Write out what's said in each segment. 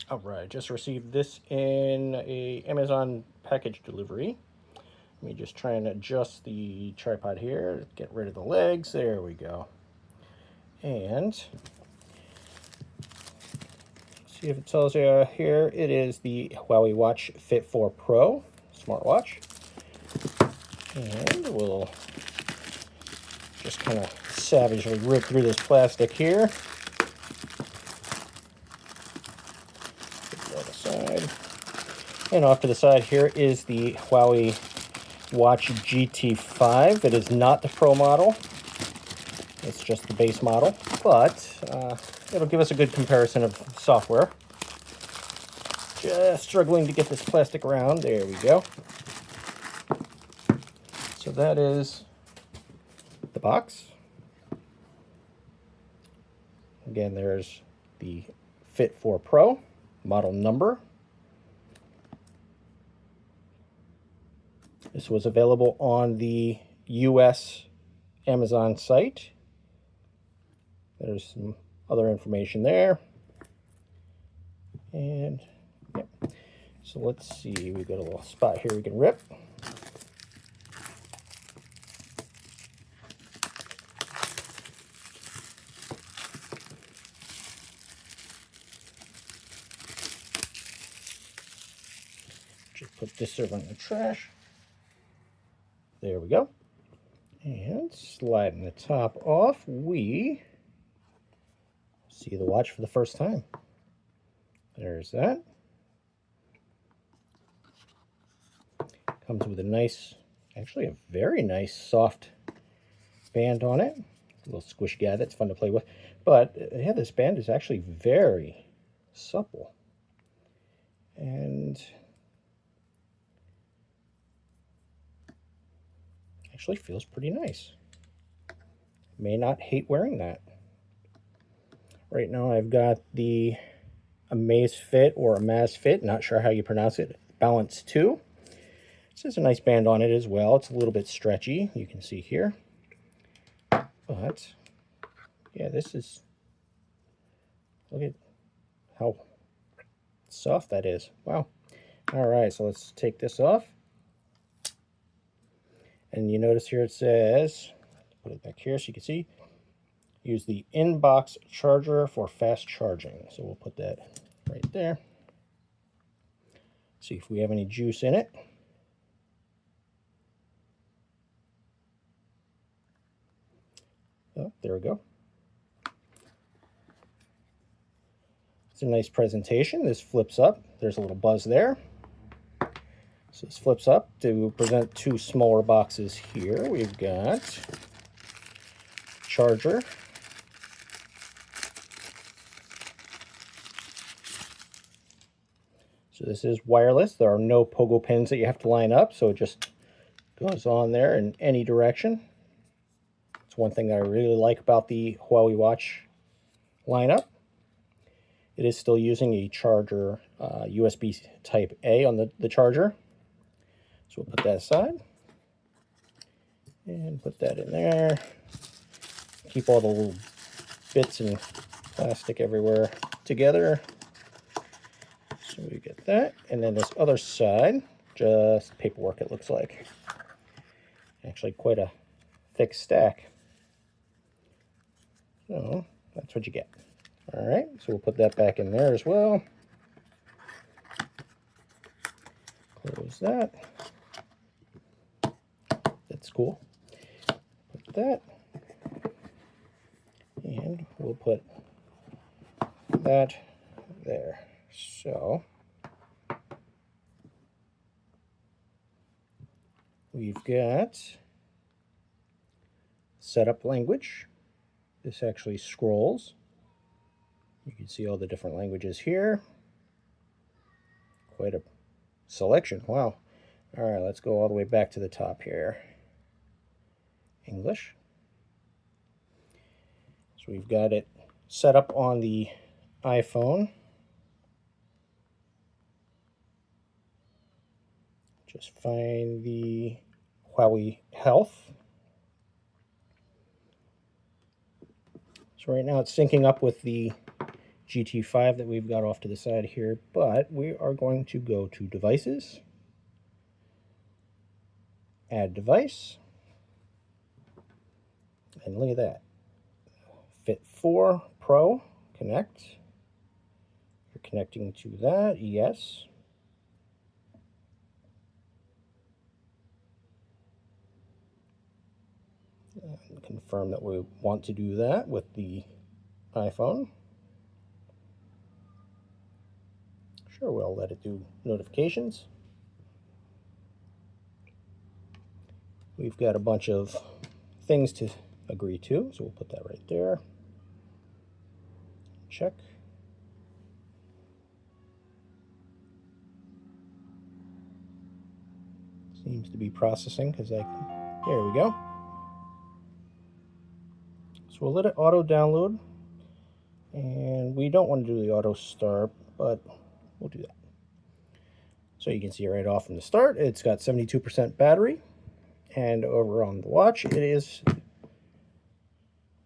All right, just received this in a Amazon package delivery. Let me just try and adjust the tripod here, get rid of the legs. There we go. And see if it tells you here. It is the Huawei Watch Fit 4 Pro smartwatch. And we'll just kind of savagely rip through this plastic here. Put that aside. And off to the side here is the Huawei Watch GT5. It is not the Pro model. It's just the base model, but it'll give us a good comparison of software. Just struggling to get this plastic around. There we go. So that is the box. Again, there's the Fit 4 Pro model number. This was available on the US Amazon site. There's some other information there. And yeah. So let's see, we've got a little spot here we can rip. Just put this over in the trash. There we go. And sliding the top off, we see the watch for the first time. There's that. Comes with a nice, actually a very nice soft band on it. A little squish guy that's fun to play with. But yeah, this band is actually very supple. And actually feels pretty nice. May not hate wearing that. Right now I've got the Amazfit or Amazfit, not sure how you pronounce it, Balance 2. This has a nice band on it as well. It's a little bit stretchy, you can see here. But yeah, this is, look at how soft that is. Wow. All right, so let's take this off. And you notice here it says, put it back here so you can see, use the in-box charger for fast charging. So we'll put that right there. See if we have any juice in it. Oh, there we go. It's a nice presentation. This flips up. There's a little buzz there. So this flips up to present two smaller boxes here. We've got charger. So this is wireless. There are no pogo pins that you have to line up, so it just goes on there in any direction. It's one thing that I really like about the Huawei Watch lineup. It is still using a charger, USB type A on the charger. So we'll put that aside and put that in there. Keep all the little bits and plastic everywhere together. So we get that. And then this other side, just paperwork it looks like. Actually quite a thick stack. So that's what you get. All right, so we'll put that back in there as well. Close that. That's cool. Put that. And we'll put that there. So we've got setup language. This actually scrolls. You can see all the different languages here. Quite a selection. Wow. All right, let's go all the way back to the top here. English. So we've got it set up on the iPhone. Just find the Huawei Health. So right now it's syncing up with the GT5 that we've got off to the side here, but we are going to go to Devices, Add Device, and look at that. Fit 4 Pro, connect. You're connecting to that, yes. And confirm that we want to do that with the iPhone. Sure, we'll let it do notifications. We've got a bunch of things to agree to, so we'll put that right there. Check. Seems to be processing because there we go. So we'll let it auto download, and we don't want to do the auto start, but we'll do that. So you can see right off from the start, it's got 72% battery, and over on the watch, it is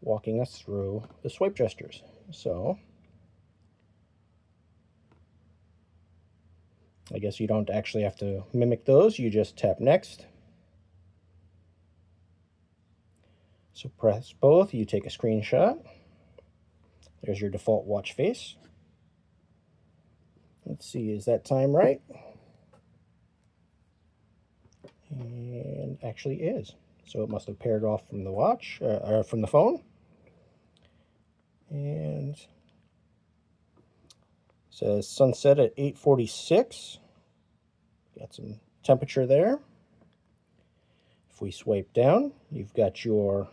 walking us through the swipe gestures. So I guess you don't actually have to mimic those, you just tap next. So press both, you take a screenshot. There's your default watch face. Let's see, is that time right? And actually is. So it must have paired off from the watch, or from the phone. And it says sunset at 8:46. Got some temperature there. If we swipe down, you've got your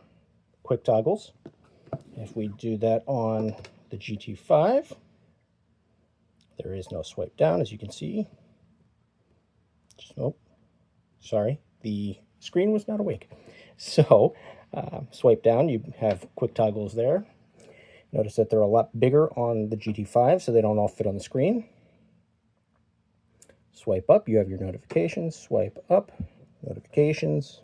quick toggles. If we do that on the GT5, there is no swipe down, as you can see. Nope. Sorry, the screen was not awake. So swipe down, you have quick toggles there. Notice that they're a lot bigger on the GT5, so they don't all fit on the screen. Swipe up, you have your notifications. Swipe up, notifications.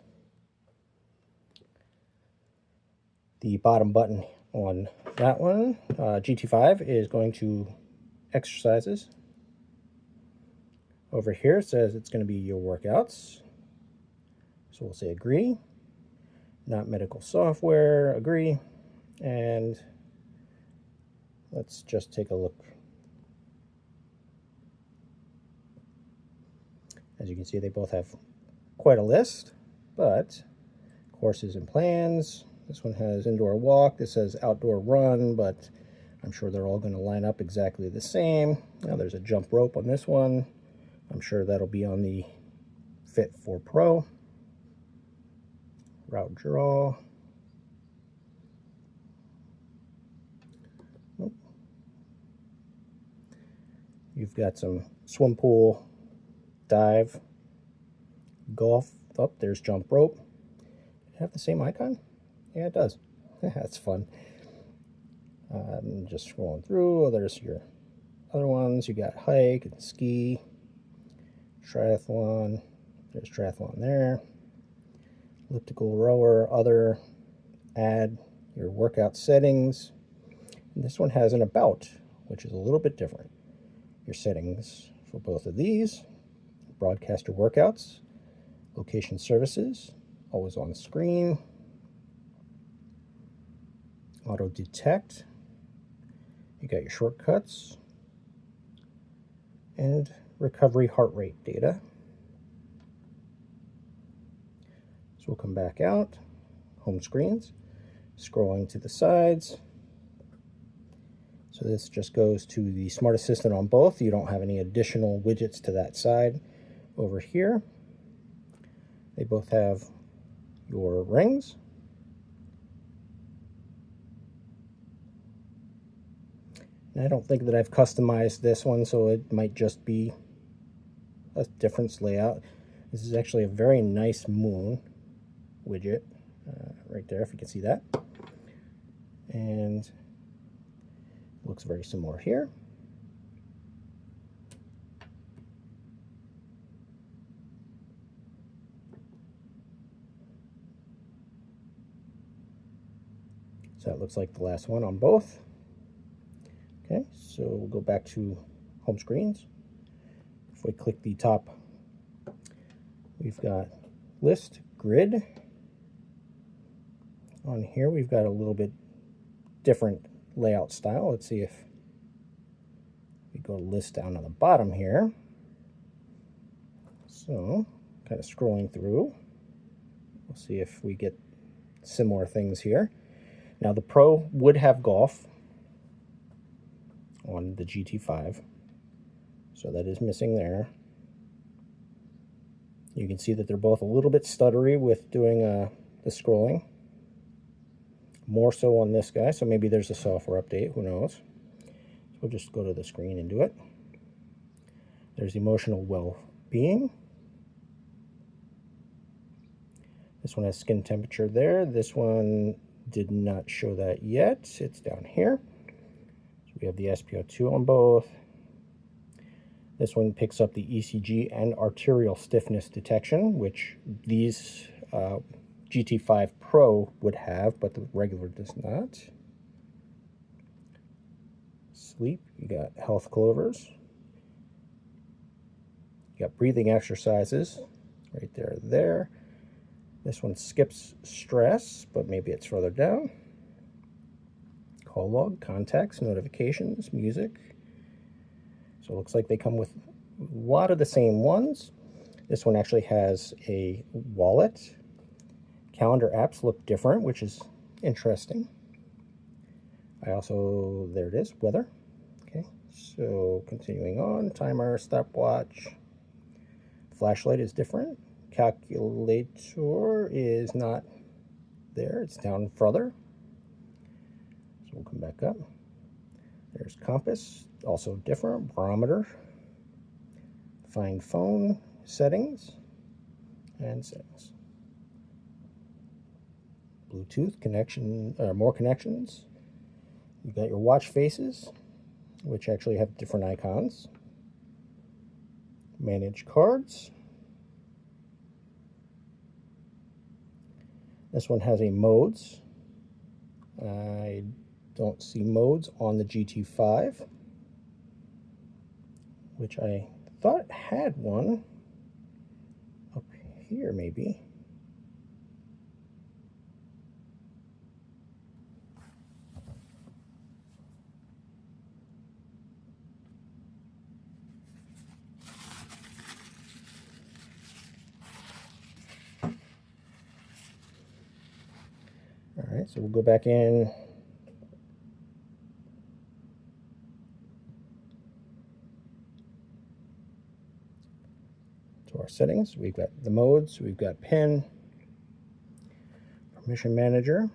The bottom button on that one, GT5, is going to exercises. Over here it says it's going to be your workouts. So we'll say agree. Not medical software, agree. And let's just take a look. As you can see, they both have quite a list, but courses and plans. This one has indoor walk. This says outdoor run, but I'm sure they're all going to line up exactly the same. Now there's a jump rope on this one. I'm sure that'll be on the Fit 4 Pro. Route draw. Nope. You've got some swim pool, dive, golf. Oh, there's jump rope. Does it have the same icon? Yeah, it does. That's fun. Just scrolling through. There's your other ones. You got hike and ski, triathlon. There's triathlon there. Elliptical rower, other, add your workout settings. And this one has an about, which is a little bit different. Your settings for both of these: broadcaster workouts, location services, always on screen, auto detect. You got your shortcuts and recovery heart rate data. So we'll come back out, home screens, scrolling to the sides. So this just goes to the Smart Assistant on both. You don't have any additional widgets to that side. Over here, they both have your rings. And I don't think that I've customized this one, so it might just be a different layout. This is actually a very nice moon widget right there, if you can see that. And looks very similar here. So that looks like the last one on both. Okay, so we'll go back to home screens. If we click the top, we've got list, grid. On here, we've got a little bit different layout style. Let's see if we go list down on the bottom here. So, kind of scrolling through, we'll see if we get similar things here. Now, the Pro would have golf on the GT5, so that is missing there. You can see that they're both a little bit stuttery with doing the scrolling. More so on this guy, so maybe there's a software update, who knows. So we'll just go to the screen and do it. There's emotional well-being. This one has skin temperature there. This one did not show that yet. It's down here. So we have the SpO2 on both. This one picks up the ECG and arterial stiffness detection, which these GT5 Pro would have, but the regular does not. Sleep, you got health clovers. You got breathing exercises right there. This one skips stress, but maybe it's further down. Call log, contacts, notifications, music. So it looks like they come with a lot of the same ones. This one actually has a wallet. Calendar apps look different, which is interesting. There it is, weather. Okay, so continuing on, timer, stopwatch. Flashlight is different. Calculator is not there, it's down further. So we'll come back up. There's compass, also different. Barometer. Find phone, settings, and settings. Bluetooth connection, more connections. You've got your watch faces, which actually have different icons. Manage cards. This one has a modes. I don't see modes on the GT5, which I thought had one up here maybe. All right, so we'll go back in. To our settings, we've got the modes, we've got pin, permission manager,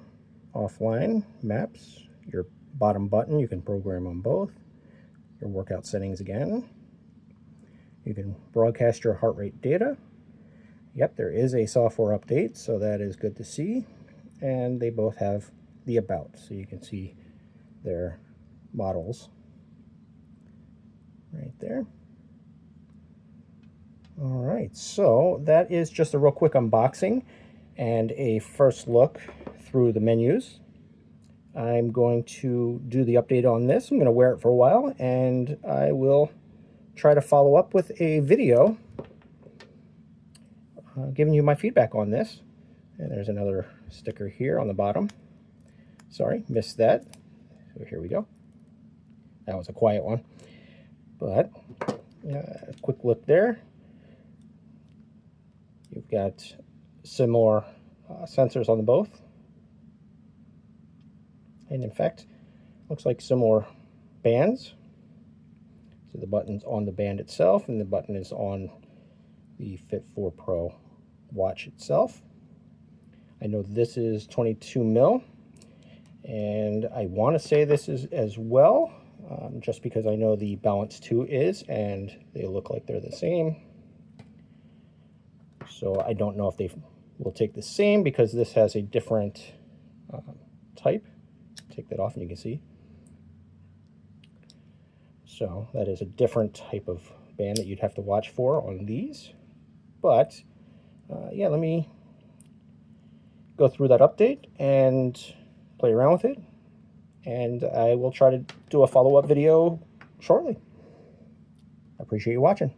offline, maps, your bottom button, you can program on both, your workout settings again. You can broadcast your heart rate data. Yep, there is a software update, so that is good to see. And they both have the about, so you can see their models right there. All right, so that is just a real quick unboxing and a first look through the menus. I'm going to do the update on this. I'm going to wear it for a while, and I will try to follow up with a video giving you my feedback on this. And there's another sticker here on the bottom. Sorry, missed that. So here we go. That was a quiet one. But a quick look there. You've got similar sensors on the both. And in fact, looks like similar bands. So the button's on the band itself, and the button is on the Fit 4 Pro watch itself. I know this is 22 mil, and I want to say this is as well, just because I know the Balance 2 is, and they look like they're the same. So I don't know if they will take the same, because this has a different type. Take that off and you can see. So that is a different type of band that you'd have to watch for on these. But yeah, let me go through that update and play around with it and I will try to do a follow-up video shortly. I appreciate you watching.